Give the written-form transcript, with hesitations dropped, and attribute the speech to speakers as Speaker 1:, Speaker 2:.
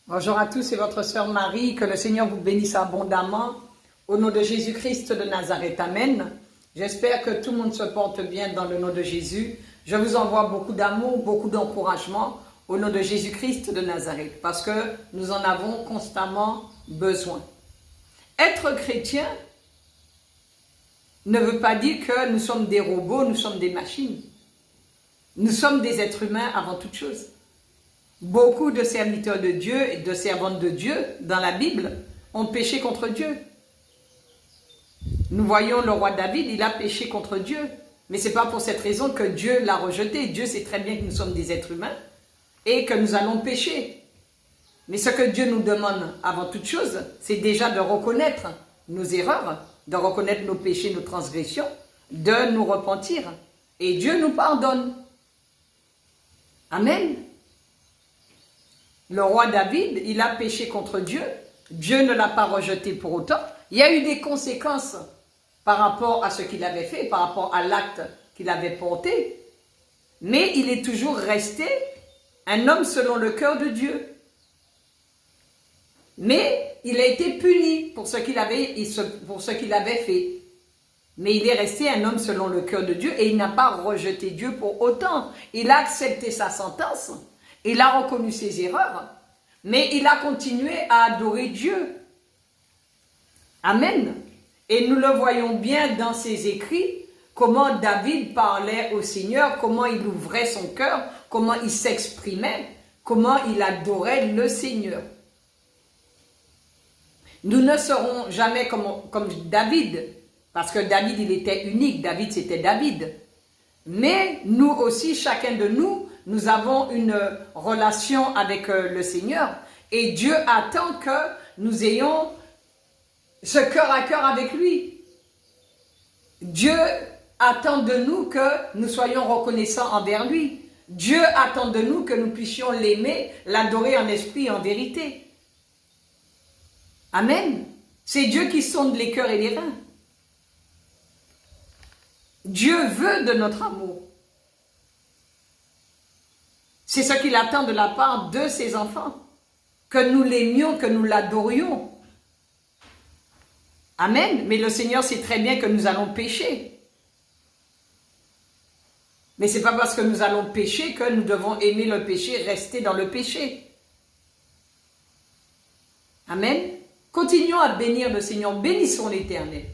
Speaker 1: Bonjour à tous, c'est votre sœur Marie, que le Seigneur vous bénisse abondamment. Au nom de Jésus-Christ de Nazareth, Amen. J'espère que tout le monde se porte bien dans le nom de Jésus. Je vous envoie beaucoup d'amour, beaucoup d'encouragement au nom de Jésus-Christ de Nazareth, parce que nous en avons constamment besoin. Être chrétien ne veut pas dire que nous sommes des robots, nous sommes des machines. Nous sommes des êtres humains avant toute chose. Beaucoup de serviteurs de Dieu et de servantes de Dieu dans la Bible ont péché contre Dieu. Nous voyons le roi David, il a péché contre Dieu. Mais ce n'est pas pour cette raison que Dieu l'a rejeté. Dieu sait très bien que nous sommes des êtres humains et que nous allons pécher. Mais ce que Dieu nous demande avant toute chose, c'est déjà de reconnaître nos erreurs, de reconnaître nos péchés, nos transgressions, de nous repentir. Et Dieu nous pardonne. Amen. Le roi David, il a péché contre Dieu. Dieu ne l'a pas rejeté pour autant. Il y a eu des conséquences par rapport à ce qu'il avait fait, par rapport à l'acte qu'il avait porté. Mais il est toujours resté un homme selon le cœur de Dieu. Mais il a été puni pour ce qu'il avait fait. Mais il est resté un homme selon le cœur de Dieu et il n'a pas rejeté Dieu pour autant. Il a accepté sa sentence. Il a reconnu ses erreurs, mais il a continué à adorer Dieu. Amen. Et nous le voyons bien dans ses écrits, comment David parlait au Seigneur, comment il ouvrait son cœur, comment il s'exprimait, comment il adorait le Seigneur. Nous ne serons jamais comme David, parce que David, il était unique, David, c'était David. Mais nous aussi, chacun de nous, nous avons une relation avec le Seigneur et Dieu attend que nous ayons ce cœur à cœur avec lui. Dieu attend de nous que nous soyons reconnaissants envers lui. Dieu attend de nous que nous puissions l'aimer, l'adorer en esprit et en vérité. Amen. C'est Dieu qui sonde les cœurs et les reins. Dieu veut de notre amour. C'est ce qu'il attend de la part de ses enfants, que nous l'aimions, que nous l'adorions. Amen. Mais le Seigneur sait très bien que nous allons pécher. Mais ce n'est pas parce que nous allons pécher que nous devons aimer le péché, rester dans le péché. Amen. Continuons à bénir le Seigneur, bénissons l'Éternel.